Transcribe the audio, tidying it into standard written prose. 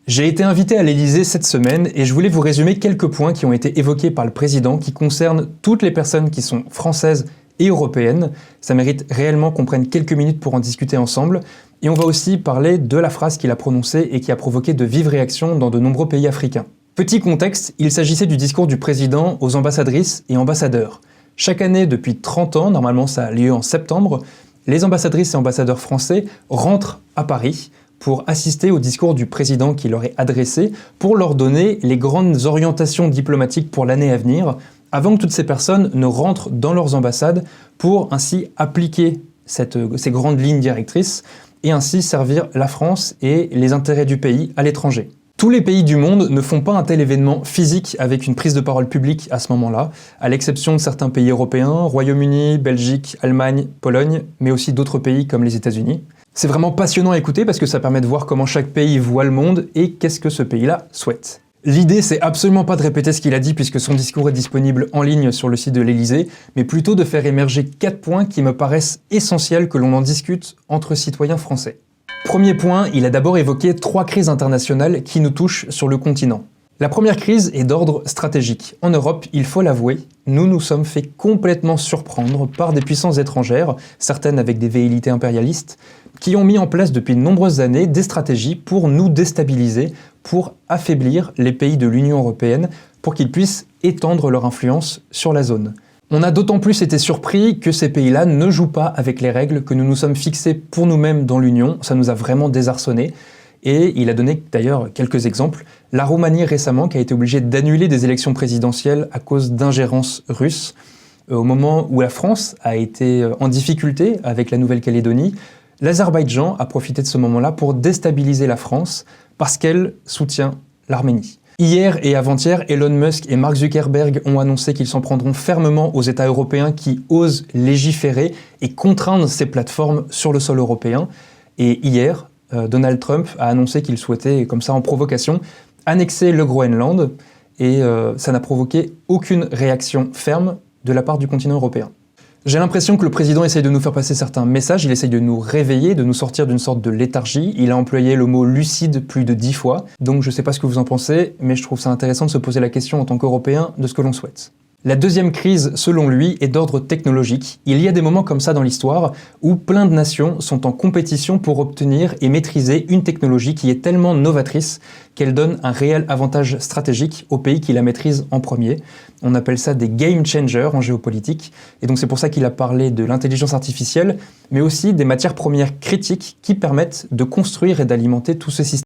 J'ai été invité à l'Elysée cette semaine et je voulais vous résumer quelques points qui ont été évoqués par le président qui concernent toutes les personnes qui sont françaises et européennes. Ça mérite réellement qu'on prenne quelques minutes pour en discuter ensemble. Et on va aussi parler de la phrase qu'il a prononcée et qui a provoqué de vives réactions dans de nombreux pays africains. Petit contexte, il s'agissait du discours du président aux ambassadrices et ambassadeurs. Chaque année depuis 30 ans, normalement ça a lieu en septembre, les ambassadrices et ambassadeurs français rentrent à Paris pour assister au discours du président qui leur est adressé, pour leur donner les grandes orientations diplomatiques pour l'année à venir, avant que toutes ces personnes ne rentrent dans leurs ambassades pour ainsi appliquer ces grandes lignes directrices et ainsi servir la France et les intérêts du pays à l'étranger. Tous les pays du monde ne font pas un tel événement physique avec une prise de parole publique à ce moment-là, à l'exception de certains pays européens, Royaume-Uni, Belgique, Allemagne, Pologne, mais aussi d'autres pays comme les États-Unis. C'est vraiment passionnant à écouter parce que ça permet de voir comment chaque pays voit le monde et qu'est-ce que ce pays-là souhaite. L'idée, c'est absolument pas de répéter ce qu'il a dit puisque son discours est disponible en ligne sur le site de l'Elysée, mais plutôt de faire émerger 4 points qui me paraissent essentiels que l'on en discute entre citoyens français. Premier point, il a d'abord évoqué 3 crises internationales qui nous touchent sur le continent. La première crise est d'ordre stratégique. En Europe, il faut l'avouer, nous nous sommes fait complètement surprendre par des puissances étrangères, certaines avec des velléités impérialistes, qui ont mis en place depuis de nombreuses années des stratégies pour nous déstabiliser, pour affaiblir les pays de l'Union européenne, pour qu'ils puissent étendre leur influence sur la zone. On a d'autant plus été surpris que ces pays-là ne jouent pas avec les règles que nous nous sommes fixées pour nous-mêmes dans l'Union, ça nous a vraiment désarçonnés. Et il a donné d'ailleurs quelques exemples. La Roumanie récemment qui a été obligée d'annuler des élections présidentielles à cause d'ingérences russes, au moment où la France a été en difficulté avec la Nouvelle-Calédonie. L'Azerbaïdjan a profité de ce moment-là pour déstabiliser la France parce qu'elle soutient l'Arménie. Hier et avant-hier, Elon Musk et Mark Zuckerberg ont annoncé qu'ils s'en prendront fermement aux États européens qui osent légiférer et contraindre ces plateformes sur le sol européen. Et hier, Donald Trump a annoncé qu'il souhaitait, comme ça en provocation, annexer le Groenland et ça n'a provoqué aucune réaction ferme de la part du continent européen. J'ai l'impression que le président essaye de nous faire passer certains messages, il essaye de nous réveiller, de nous sortir d'une sorte de léthargie. Il a employé le mot lucide plus de 10 fois, donc je sais pas ce que vous en pensez, mais je trouve ça intéressant de se poser la question en tant qu'Européen de ce que l'on souhaite. La deuxième crise, selon lui, est d'ordre technologique. Il y a des moments comme ça dans l'histoire où plein de nations sont en compétition pour obtenir et maîtriser une technologie qui est tellement novatrice qu'elle donne un réel avantage stratégique aux pays qui la maîtrisent en premier. On appelle ça des game changers en géopolitique. Et donc c'est pour ça qu'il a parlé de l'intelligence artificielle, mais aussi des matières premières critiques qui permettent de construire et d'alimenter tout ce système.